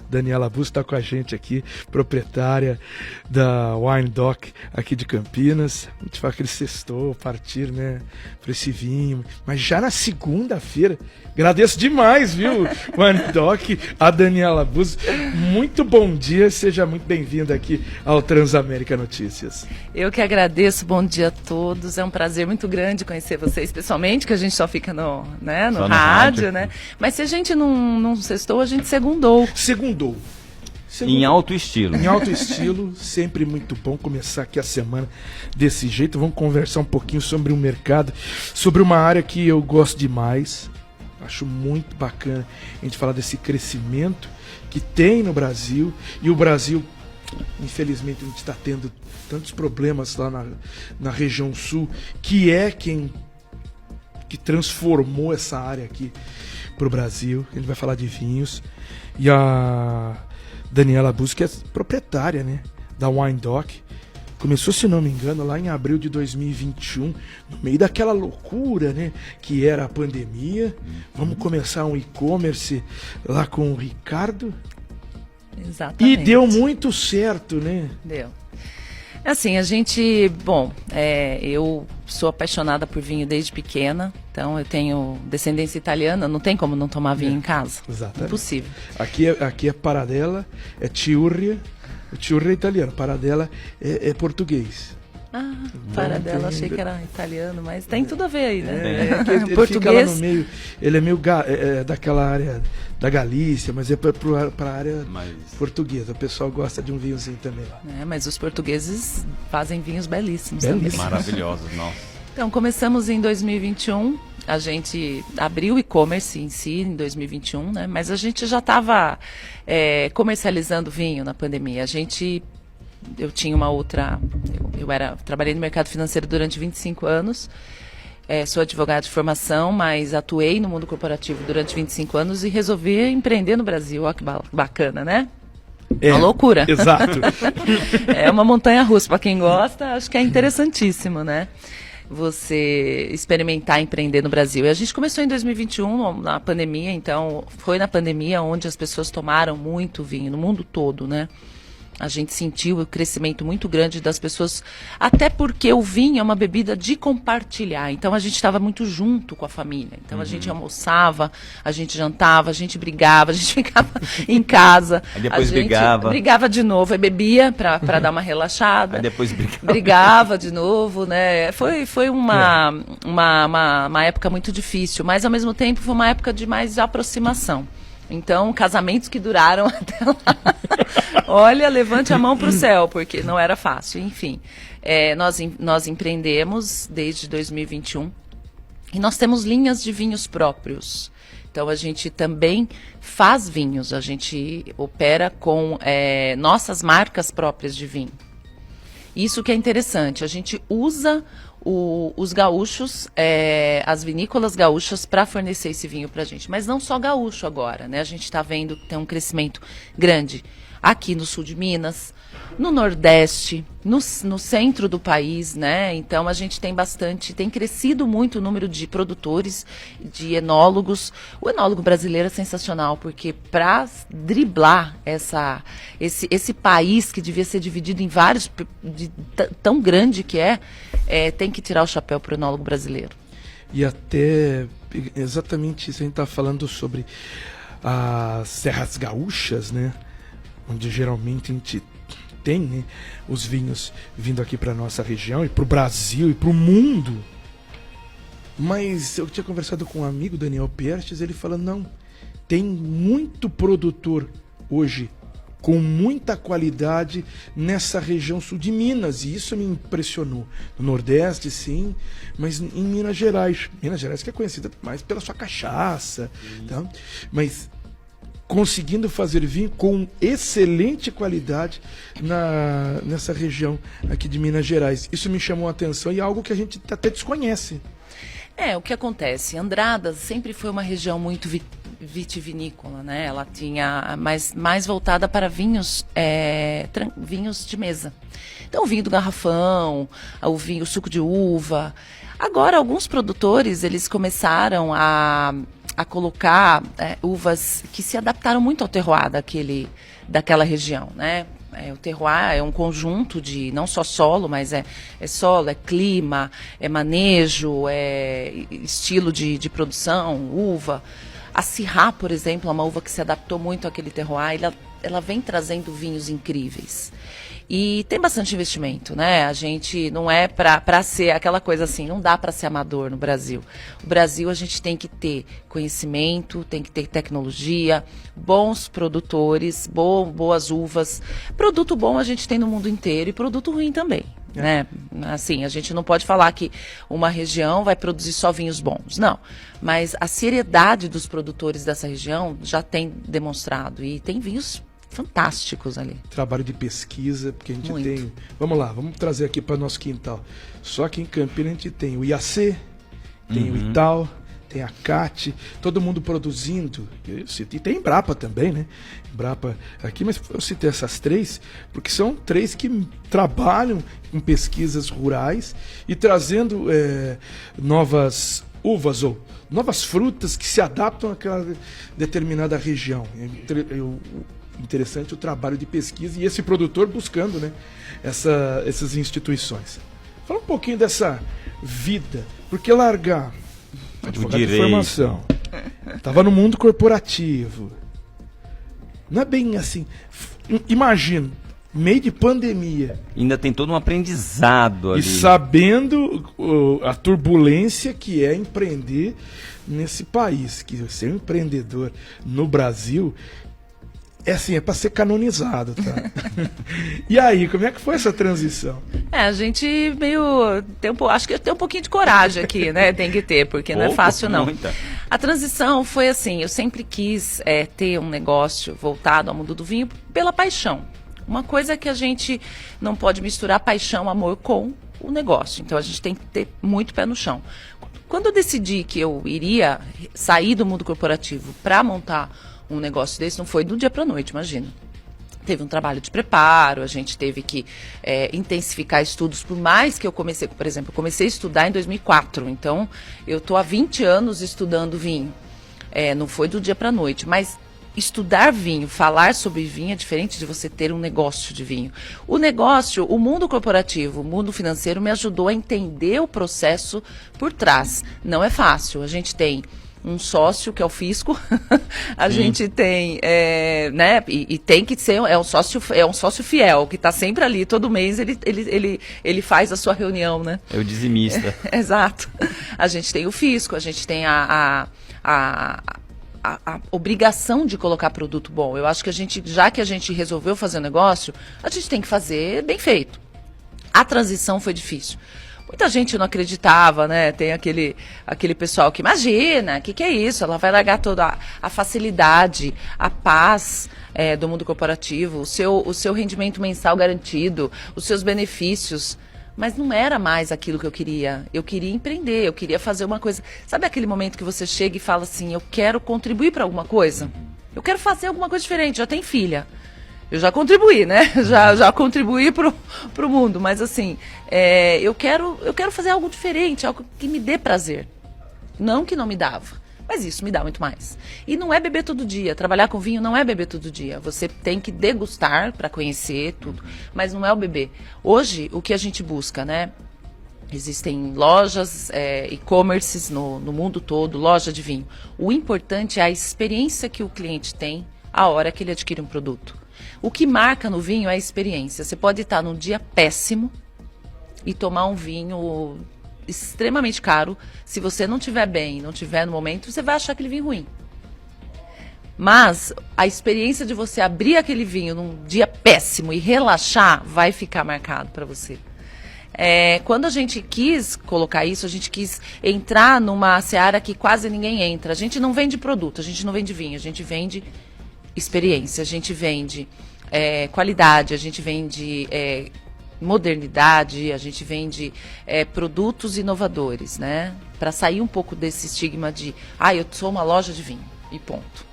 Daniela Busso está com a gente aqui, proprietária da Wine Dock aqui de Campinas. A gente fala que ele sextou, partir, né, para esse vinho. Mas já na segunda-feira, agradeço demais, viu, Wine Dock, a Daniela Busso. Muito bom dia, seja muito bem-vinda aqui ao Transamérica Notícias. Eu que agradeço, bom dia a todos. É um prazer muito grande conhecer vocês pessoalmente, que a gente só fica no rádio, né? Mas se a gente não sextou, a gente segundou. Segundou. Em alto estilo. Em alto estilo, sempre muito bom começar aqui a semana desse jeito. Vamos conversar um pouquinho sobre o mercado, sobre uma área que eu gosto demais. Acho muito bacana a gente falar desse crescimento que tem no Brasil. E o Brasil, infelizmente, a gente está tendo tantos problemas lá na região sul, que é quem que transformou essa área aqui para o Brasil. A gente vai falar de vinhos. E a Daniela Busso, que é proprietária, né, da Wine Dock, começou, se não me engano, lá em abril de 2021, no meio daquela loucura, né, que era a pandemia. Vamos começar um e-commerce lá com o Ricardo. Exatamente. E deu muito certo, né? Deu. Assim, a gente, eu sou apaixonada por vinho desde pequena, então eu tenho descendência italiana, não tem como não tomar vinho em casa. Exatamente. Impossível. Aqui é Paradella, é Chiurria, o Chiurria é italiano, Paradella é português. Ah, Paradella, achei que era italiano, mas tem tudo a ver aí, né? Ele português. fica lá no meio, ele é meio daquela área da Galícia, mas é para a área portuguesa. O pessoal gosta de um vinhozinho também lá. Mas os portugueses fazem vinhos belíssimos. Maravilhosos, nossa. Então, começamos em 2021, a gente abriu o e-commerce em si em 2021, né? Mas a gente já estava comercializando vinho na pandemia. Eu tinha uma outra... trabalhei no mercado financeiro durante 25 anos. Sou advogada de formação, mas atuei no mundo corporativo durante 25 anos e resolvi empreender no Brasil. Olha que bacana, né? Uma loucura. Exato. É uma montanha-russa. Para quem gosta, acho que é interessantíssimo, né? Você experimentar empreender no Brasil. E a gente começou em 2021, na pandemia, então foi na pandemia onde as pessoas tomaram muito vinho, no mundo todo, né? A gente sentiu o crescimento muito grande das pessoas, até porque o vinho é uma bebida de compartilhar. Então a gente estava muito junto com a família. Então a gente almoçava, a gente jantava, a gente brigava, a gente ficava em casa. Aí depois a gente brigava de novo, aí bebia para dar uma relaxada. Aí depois brigava de novo, né? Foi uma época muito difícil, mas ao mesmo tempo foi uma época de mais aproximação. Então, casamentos que duraram até lá. Olha, levante a mão para o céu, porque não era fácil. Enfim, nós empreendemos desde 2021 e nós temos linhas de vinhos próprios. Então, a gente também faz vinhos, a gente opera com nossas marcas próprias de vinho. Isso que é interessante, a gente usa os gaúchos, as vinícolas gaúchas para fornecer esse vinho para a gente. Mas não só gaúcho agora, né? A gente está vendo que tem um crescimento grande aqui no sul de Minas, no Nordeste, no centro do país, né? Então a gente tem crescido muito o número de produtores, de enólogos. O enólogo brasileiro é sensacional, porque para driblar esse país que devia ser dividido em vários, tão grande que tem que tirar o chapéu para o enólogo brasileiro. E até exatamente isso, a gente está falando sobre as serras gaúchas, né? Onde geralmente a gente tem, né, os vinhos vindo aqui para nossa região e para o Brasil e para o mundo. Mas eu tinha conversado com um amigo, Daniel Pertes, ele falando, não, tem muito produtor hoje com muita qualidade nessa região sul de Minas, e isso me impressionou. No Nordeste, sim, mas em Minas Gerais. Minas Gerais que é conhecida mais pela sua cachaça, tá? Mas conseguindo fazer vinho com excelente qualidade nessa região aqui de Minas Gerais. Isso me chamou a atenção e é algo que a gente até desconhece. O que acontece? Andradas sempre foi uma região muito vitivinícola, né? Ela tinha mais voltada para vinhos de mesa. Então, o vinho do garrafão, o suco de uva. Agora, alguns produtores, eles começaram a a colocar uvas que se adaptaram muito ao terroir daquela região, né? O terroir é um conjunto de não só solo, mas é solo, é clima, é manejo, é estilo de produção, uva. A Syrah, por exemplo, é uma uva que se adaptou muito àquele terroir, ela vem trazendo vinhos incríveis. E tem bastante investimento, né? A gente não é para ser aquela coisa assim, não dá para ser amador no Brasil. O Brasil a gente tem que ter conhecimento, tem que ter tecnologia, bons produtores, boas uvas. Produto bom a gente tem no mundo inteiro e produto ruim também, né? Assim, a gente não pode falar que uma região vai produzir só vinhos bons, não. Mas a seriedade dos produtores dessa região já tem demonstrado e tem vinhos fantásticos ali. Trabalho de pesquisa, porque a gente Muito. tem... Vamos lá, vamos trazer aqui para nosso quintal. Só que em Campinas a gente tem o IAC, tem o Ital, tem a CAT, todo mundo produzindo. E tem Embrapa também, né? Embrapa aqui, mas eu citei essas três, porque são três que trabalham com pesquisas rurais e trazendo novas uvas ou novas frutas que se adaptam àquela determinada região. Interessante o trabalho de pesquisa e esse produtor buscando, né, essas instituições. Fala um pouquinho dessa vida, porque largar advogado de formação, estava no mundo corporativo, não é bem assim. Imagina, meio de pandemia. Ainda tem todo um aprendizado ali. E sabendo a turbulência que é empreender nesse país, que ser um empreendedor no Brasil é assim, é para ser canonizado, tá? E aí, como é que foi essa transição? A gente acho que tem um pouquinho de coragem aqui, né? Tem que ter, porque não é fácil não. Muita. A transição foi assim, eu sempre quis ter um negócio voltado ao mundo do vinho pela paixão. Uma coisa que a gente não pode misturar paixão, amor com o negócio. Então a gente tem que ter muito pé no chão. Quando eu decidi que eu iria sair do mundo corporativo para montar um negócio desse, não foi do dia para a noite, imagina. Teve um trabalho de preparo, a gente teve que intensificar estudos, por mais que eu comecei, por exemplo, eu comecei a estudar em 2004, então eu estou há 20 anos estudando vinho. Não foi do dia para a noite, mas estudar vinho, falar sobre vinho é diferente de você ter um negócio de vinho. O negócio, o mundo corporativo, o mundo financeiro me ajudou a entender o processo por trás. Não é fácil, a gente tem um sócio que é o fisco, a gente tem, né, e tem que ser, é um sócio fiel, que está sempre ali, todo mês ele faz a sua reunião, né? É o dizimista. Exato. A gente tem o fisco, a gente tem a obrigação de colocar produto bom. Eu acho que já que a gente resolveu fazer um negócio, a gente tem que fazer bem feito. A transição foi difícil. Muita gente não acreditava, né? Tem aquele pessoal que imagina, que é isso? Ela vai largar toda a facilidade, a paz do mundo corporativo, o seu rendimento mensal garantido, os seus benefícios. Mas não era mais aquilo que eu queria. Eu queria empreender, eu queria fazer uma coisa. Sabe aquele momento que você chega e fala assim, eu quero contribuir para alguma coisa? Eu quero fazer alguma coisa diferente, já tem filha. Eu já contribuí, né? Já contribuí pro mundo, mas assim, eu quero fazer algo diferente, algo que me dê prazer. Não que não me dava, mas isso me dá muito mais. E não é beber todo dia, trabalhar com vinho não é beber todo dia. Você tem que degustar para conhecer tudo, mas não é o beber. Hoje, o que a gente busca, né? Existem lojas, e-commerces no mundo todo, loja de vinho. O importante é a experiência que o cliente tem a hora que ele adquire um produto. O que marca no vinho é a experiência. Você pode estar num dia péssimo e tomar um vinho extremamente caro. Se você não estiver bem, não estiver no momento, você vai achar aquele vinho ruim. Mas a experiência de você abrir aquele vinho num dia péssimo e relaxar vai ficar marcado para você. Quando a gente quis colocar isso, a gente quis entrar numa seara que quase ninguém entra. A gente não vende produto, a gente não vende vinho, a gente vende experiência, a gente vende qualidade, a gente vende modernidade, a gente vende produtos inovadores, né? Para sair um pouco desse estigma de, eu sou uma loja de vinho e ponto.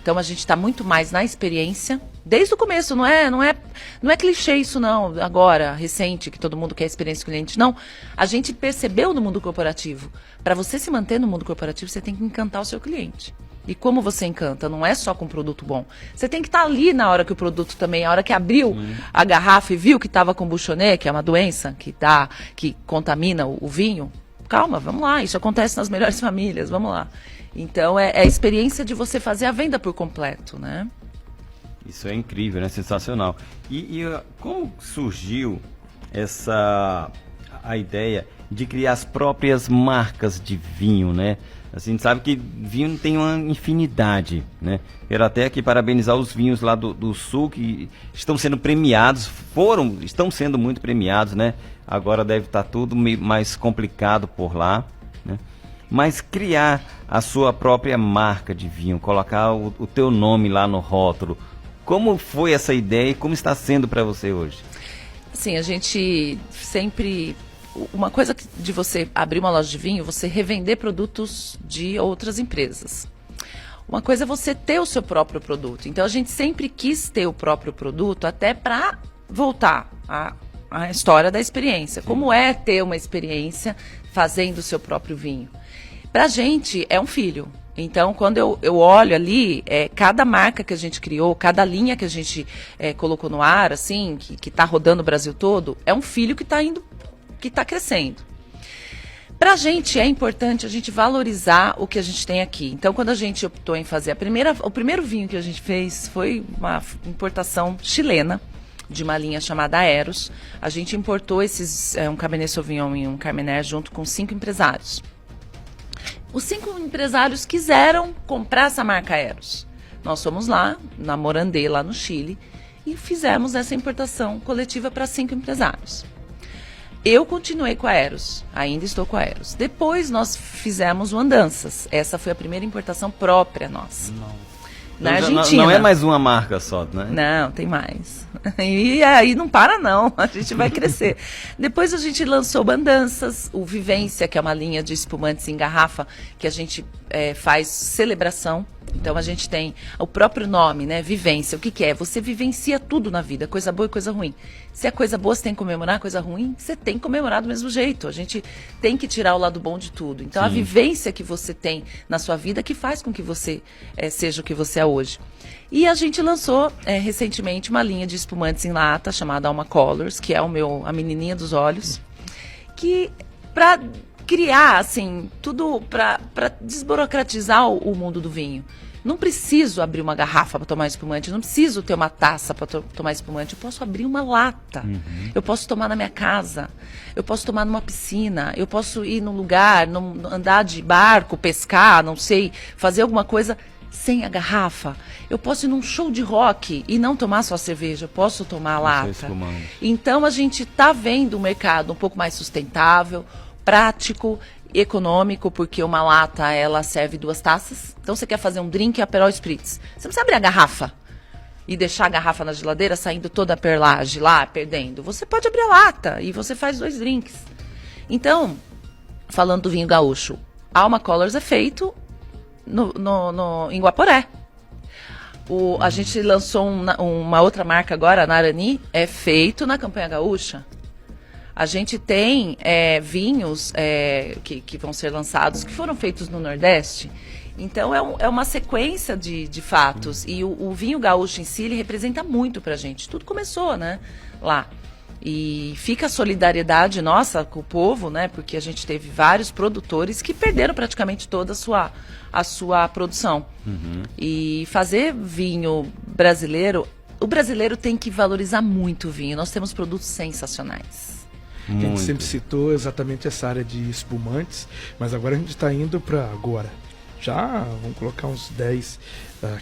Então a gente está muito mais na experiência Desde o começo, não é clichê isso não, agora, recente, que todo mundo quer experiência cliente. Não, a gente percebeu no mundo corporativo. Para você se manter no mundo corporativo, você tem que encantar o seu cliente. E como você encanta? Não é só com produto bom. Você tem que estar ali na hora que o produto também, a hora que abriu a garrafa e viu que estava com buchonê, que é uma doença que contamina o vinho. Calma, vamos lá, isso acontece nas melhores famílias, vamos lá. Então, é a experiência de você fazer a venda por completo, né? Isso é incrível, né? Sensacional. E como surgiu a ideia de criar as próprias marcas de vinho, né? Assim, a gente sabe que vinho tem uma infinidade, né? Quero até aqui parabenizar os vinhos lá do Sul que estão sendo premiados, estão sendo muito premiados, né? Agora deve estar tudo mais complicado por lá, né? Mas criar a sua própria marca de vinho, colocar o teu nome lá no rótulo, como foi essa ideia e como está sendo para você hoje? Sim, a gente sempre... Uma coisa de você abrir uma loja de vinho, você revender produtos de outras empresas. Uma coisa é você ter o seu próprio produto. Então, a gente sempre quis ter o próprio produto até para voltar à história da experiência. Como é ter uma experiência fazendo o seu próprio vinho? Para a gente, é um filho. Então, quando eu olho ali, cada marca que a gente criou, cada linha que a gente colocou no ar, assim, que está rodando o Brasil todo, é um filho que está crescendo. Para a gente é importante a gente valorizar o que a gente tem aqui. Então, quando a gente optou em fazer o primeiro vinho que a gente fez foi uma importação chilena de uma linha chamada Aeros. A gente importou um Cabernet Sauvignon e um Carmener junto com 5 empresários. Os 5 empresários quiseram comprar essa marca Aeros. Nós fomos lá, na Morandê, lá no Chile, e fizemos essa importação coletiva para 5 empresários. Eu continuei com a Aeros, ainda estou com a Aeros. Depois nós fizemos o Andanças. Essa foi a primeira importação própria nossa. Na Argentina. Não é mais uma marca só, né? Não, tem mais. E aí não para não, a gente vai crescer. Depois a gente lançou o Andanças, o Vivência, que é uma linha de espumantes em garrafa, que a gente faz celebração. Então a gente tem o próprio nome, né? Vivência. O que é? Você vivencia tudo na vida, coisa boa e coisa ruim. Se é coisa boa, você tem que comemorar, coisa ruim, você tem que comemorar do mesmo jeito. A gente tem que tirar o lado bom de tudo. Então, a vivência que você tem na sua vida que faz com que você seja o que você é hoje. E a gente lançou recentemente uma linha de espumantes em lata chamada Alma Colors, que é a menininha dos olhos, que para criar, assim, tudo para desburocratizar o mundo do vinho. Não preciso abrir uma garrafa para tomar espumante, não preciso ter uma taça para tomar espumante. Eu posso abrir uma lata, eu posso tomar na minha casa, eu posso tomar numa piscina, eu posso ir num lugar, andar de barco, pescar, não sei, fazer alguma coisa sem a garrafa. Eu posso ir num show de rock e não tomar só cerveja, eu posso tomar a lata. Então a gente está vendo um mercado um pouco mais sustentável, prático, econômico, porque uma lata ela serve 2 taças. Então você quer fazer um drink Aperol Spritz, você não precisa abrir a garrafa e deixar a garrafa na geladeira saindo toda a perlagem lá, perdendo. Você pode abrir a lata e você faz 2 drinks. Então, falando do vinho gaúcho, Alma Colors é feito em Guaporé. A gente lançou uma outra marca agora, a Narani, é feito na Campanha Gaúcha. A gente tem vinhos que vão ser lançados, que foram feitos no Nordeste. Então, é uma sequência de fatos. E o vinho gaúcho em si, ele representa muito pra gente. Tudo começou, né, lá. E fica a solidariedade nossa com o povo, né, porque a gente teve vários produtores que perderam praticamente toda a sua produção. E fazer vinho brasileiro, o brasileiro tem que valorizar muito o vinho. Nós temos produtos sensacionais. A gente sempre citou exatamente essa área de espumantes, mas agora a gente está indo para agora. Já vamos colocar uns 10,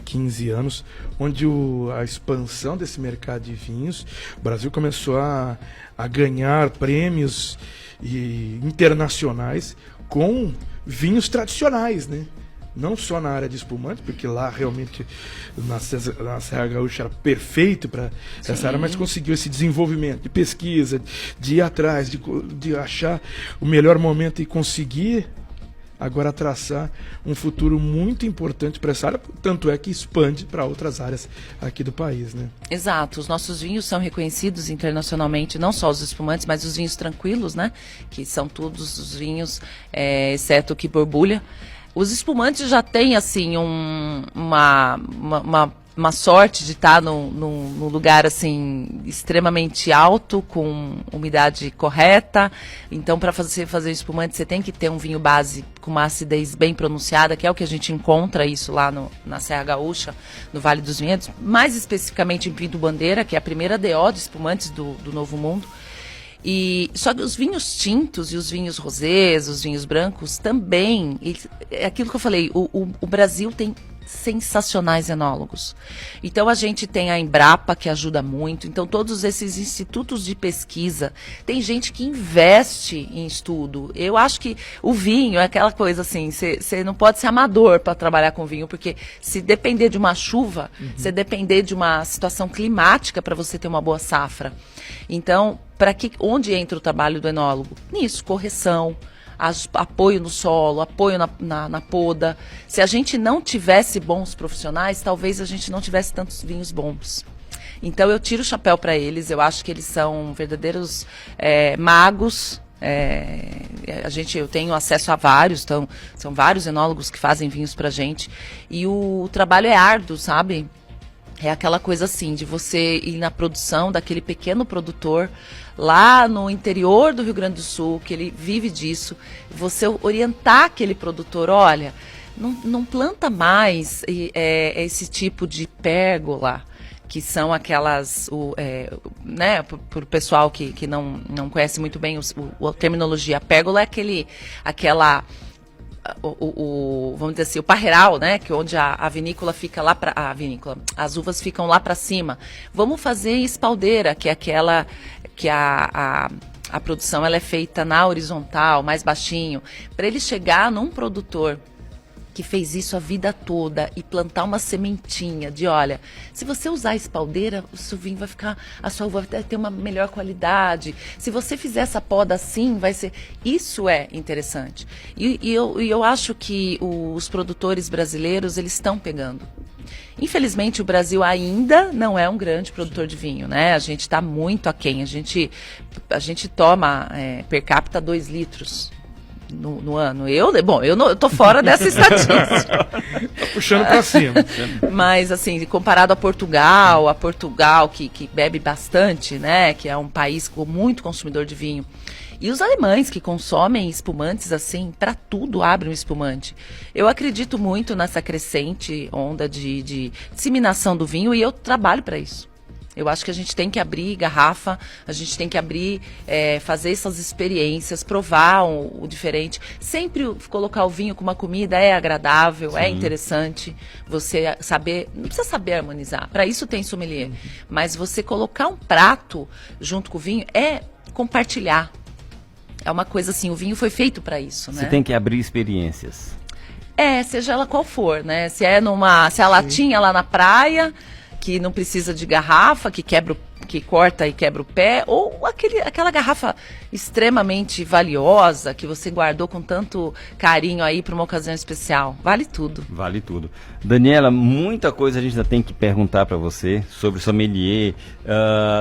15 anos, onde a expansão desse mercado de vinhos, o Brasil começou a ganhar prêmios internacionais com vinhos tradicionais, né? Não só na área de espumante, porque lá realmente na Serra Gaúcha era perfeito para essa área, mas conseguiu esse desenvolvimento de pesquisa, de ir atrás, de achar o melhor momento e conseguir agora traçar um futuro muito importante para essa área, tanto é que expande para outras áreas aqui do país, né? Exato, os nossos vinhos são reconhecidos internacionalmente, não só os espumantes, mas os vinhos tranquilos, né? Que são todos os vinhos, exceto o que borbulha. Os espumantes já têm, assim, uma sorte de estar num lugar, assim, extremamente alto, com umidade correta. Então, para fazer espumante, você tem que ter um vinho base com uma acidez bem pronunciada, que é o que a gente encontra isso lá na Serra Gaúcha, no Vale dos Vinhedos. Mais especificamente em Pinto Bandeira, que é a primeira DO de espumantes do Novo Mundo. E só que os vinhos tintos e os vinhos rosés, os vinhos brancos também, é aquilo que eu falei, o Brasil tem sensacionais enólogos. Então a gente tem a Embrapa, que ajuda muito. Então todos esses institutos de pesquisa, tem gente que investe em estudo. Eu acho que o vinho é aquela coisa assim, você não pode ser amador para trabalhar com vinho, porque se depender de uma chuva, se depender de uma situação climática para você ter uma boa safra. Então, onde entra o trabalho do enólogo? Nisso, correção, apoio no solo, apoio na poda. Se a gente não tivesse bons profissionais, talvez a gente não tivesse tantos vinhos bons. Então eu tiro o chapéu para eles, eu acho que eles são verdadeiros magos. Eu tenho acesso a vários, então são vários enólogos que fazem vinhos pra gente. E o trabalho é árduo, sabe? É aquela coisa assim, de você ir na produção daquele pequeno produtor lá no interior do Rio Grande do Sul, que ele vive disso, você orientar aquele produtor, olha, não planta mais esse tipo de pérgola, que são aquelas, para o pessoal que não conhece muito bem a terminologia, a pérgola é aquela... vamos dizer assim, o parreiral, né, que onde a vinícola fica lá para as uvas ficam lá para cima. Vamos fazer espaldeira, que é aquela que a produção ela é feita na horizontal, mais baixinho, para ele chegar num produtor que fez isso a vida toda e plantar uma sementinha de, olha, se você usar espaldeira, o seu vinho vai ficar, a sua uva vai ter uma melhor qualidade. Se você fizer essa poda assim, vai ser... Isso é interessante. E eu acho que os produtores brasileiros, eles estão pegando. Infelizmente, o Brasil ainda não é um grande produtor de vinho, né? A gente está muito aquém. A gente toma per capita 2 litros. No ano. Eu tô fora dessa estatística. Tá puxando para cima. Mas, assim, comparado a Portugal que bebe bastante, né? Que é um país com muito consumidor de vinho. E os alemães que consomem espumantes, assim, para tudo abrem um espumante. Eu acredito muito nessa crescente onda de disseminação do vinho e eu trabalho para isso. Eu acho que a gente tem que abrir garrafa, a gente tem que abrir, fazer essas experiências, provar o diferente. Sempre colocar o vinho com uma comida é agradável, sim, é interessante. Você saber, não precisa saber harmonizar, para isso tem sommelier. Mas você colocar um prato junto com o vinho é compartilhar. É uma coisa assim, o vinho foi feito para isso, né? Você tem que abrir experiências. Seja ela qual for, né? Se é a latinha lá na praia, que não precisa de garrafa, que corta e quebra o pé, ou aquela garrafa extremamente valiosa que você guardou com tanto carinho aí para uma ocasião especial. Vale tudo. Vale tudo. Daniela, muita coisa a gente ainda tem que perguntar para você sobre o sommelier,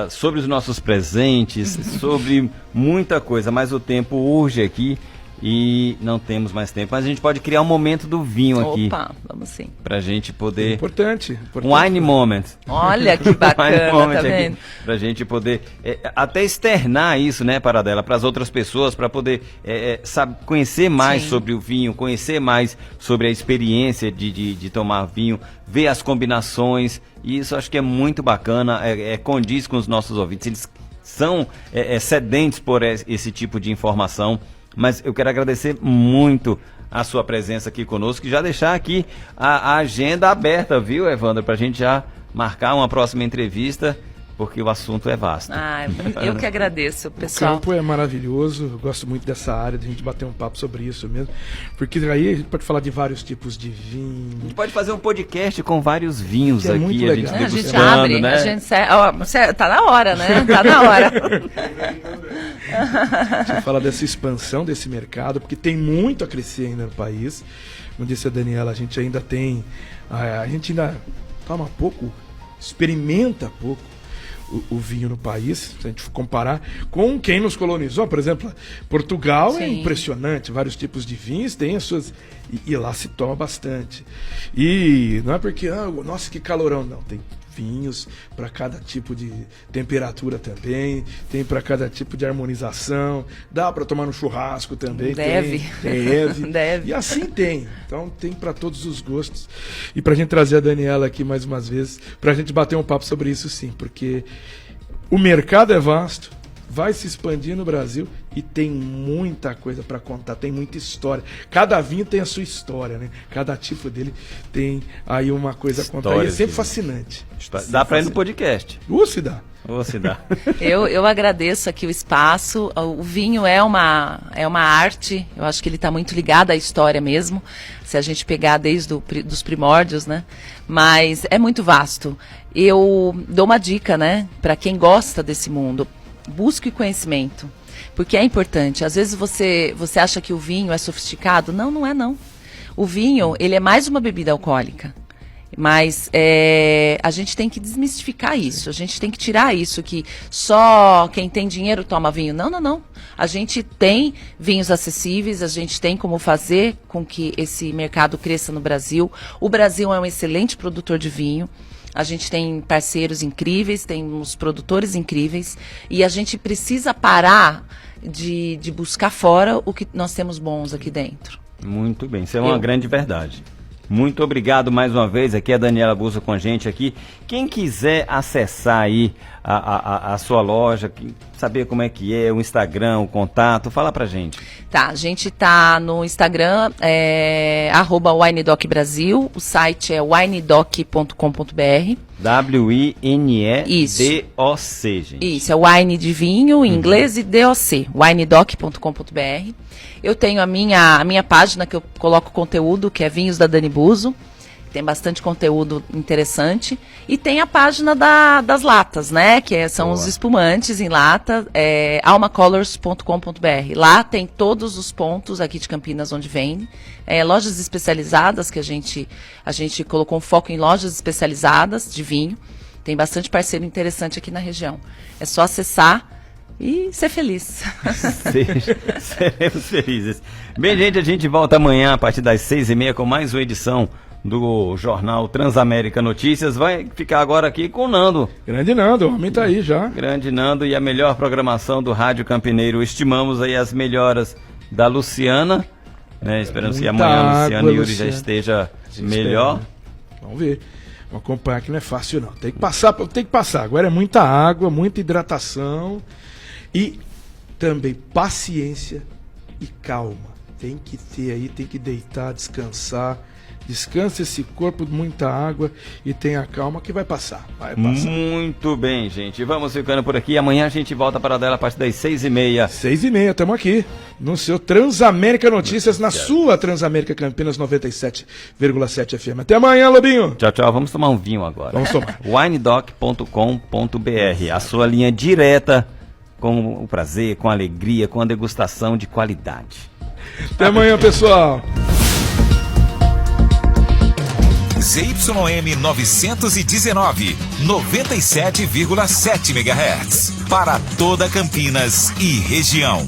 sobre os nossos presentes, sobre muita coisa, mas o tempo urge aqui. E não temos mais tempo, mas a gente pode criar um momento do vinho aqui. Opa, vamos sim. Pra gente poder... Importante. Um wine moment. Olha que bacana, tá vendo? Aqui, pra gente poder até externar isso, né, Paradela, para as outras pessoas, para poder conhecer mais, sim, sobre o vinho, conhecer mais sobre a experiência de tomar vinho, ver as combinações. E isso acho que é muito bacana, condiz com os nossos ouvintes. Eles são sedentos por esse tipo de informação. Mas eu quero agradecer muito a sua presença aqui conosco e já deixar aqui a agenda aberta, viu, Evandro? Para a gente já marcar uma próxima entrevista porque o assunto é vasto. Eu que agradeço, pessoal. O campo é maravilhoso, eu gosto muito dessa área, de a gente bater um papo sobre isso mesmo, porque aí a gente pode falar de vários tipos de vinho. A gente pode fazer um podcast com vários vinhos Que é aqui, muito a gente legal. A gente degustando, abre, né? a gente... tá na hora, né? Tá na hora. Você fala dessa expansão desse mercado, porque tem muito a crescer ainda no país. Como disse a Daniela, a gente ainda toma pouco, experimenta pouco o vinho no país, se a gente for comparar com quem nos colonizou. Por exemplo, Portugal é Sim. impressionante, vários tipos de vinhos, tem as suas... E lá se toma bastante. E não é porque, nossa, que calorão, não, tem vinhos para cada tipo de temperatura também, tem para cada tipo de harmonização, dá para tomar no churrasco também. Deve. Deve. E assim tem. Então tem para todos os gostos. E para a gente trazer a Daniela aqui mais umas vezes, para a gente bater um papo sobre isso, sim, porque o mercado é vasto, vai se expandir no Brasil e tem muita coisa para contar, tem muita história. Cada vinho tem a sua história, né? Cada tipo dele tem aí uma coisa a contar. E é sempre fascinante. Dá para ir no podcast. Se dá. Se dá. Eu agradeço aqui o espaço. O vinho é uma arte. Eu acho que ele está muito ligado à história mesmo, se a gente pegar desde dos primórdios, né? Mas é muito vasto. Eu dou uma dica, né? Para quem gosta desse mundo, busque conhecimento, porque é importante. Às vezes você acha que o vinho é sofisticado. Não, não é não. O vinho, ele é mais uma bebida alcoólica. Mas a gente tem que desmistificar isso, a gente tem que tirar isso, que só quem tem dinheiro toma vinho. Não, não, não. A gente tem vinhos acessíveis, a gente tem como fazer com que esse mercado cresça no Brasil. O Brasil é um excelente produtor de vinho. A gente tem parceiros incríveis, tem uns produtores incríveis, e a gente precisa parar de buscar fora o que nós temos bons aqui dentro. Muito bem, isso é uma grande verdade. Muito obrigado mais uma vez, aqui a Daniela Bussa com a gente aqui. Quem quiser acessar aí a sua loja, saber como é que é, o Instagram, o contato, fala pra gente. Tá, a gente tá no Instagram, @WineDocBrasil, o site é winedoc.com.br. WINEDOC, gente. Isso, é wine de vinho, em inglês, e DOC, winedoc.com.br. Eu tenho a minha página que eu coloco conteúdo, que é Vinhos da Dani Busso. Tem bastante conteúdo interessante. E tem a página das latas, né? Que são os espumantes em lata, almacolors.com.br. Lá tem todos os pontos aqui de Campinas onde vende. Lojas especializadas, que a gente colocou um foco em lojas especializadas de vinho. Tem bastante parceiro interessante aqui na região. É só acessar e ser feliz. Seremos felizes. Bem, gente, a gente volta amanhã a partir das 6h30 com mais uma edição do Jornal Transamérica Notícias. Vai ficar agora aqui com o Nando. Grande Nando, o homem tá aí já. Grande Nando e a melhor programação do Rádio Campineiro. Estimamos aí as melhoras da Luciana, né? Esperamos que amanhã a Luciana e Yuri já esteja melhor. Vamos ver. Vamos acompanhar que não é fácil não. Tem que passar. Agora é muita água, muita hidratação e também paciência e calma. Tem que ter aí, tem que deitar, descansar. Descansa esse corpo de muita água e tenha calma que vai passar. Muito bem, gente. Vamos ficando por aqui. Amanhã a gente volta para dela a partir das 6h30. 6h30, estamos aqui no seu Transamérica Notícias, na sua Transamérica Campinas 97,7 FM. Até amanhã, Lobinho. Tchau, tchau. Vamos tomar um vinho agora. Vamos tomar. winedoc.com.br, a sua linha direta com o prazer, com a alegria, com a degustação de qualidade. Até amanhã, pessoal. ZYM 919, 97,7 MHz. Para toda Campinas e região.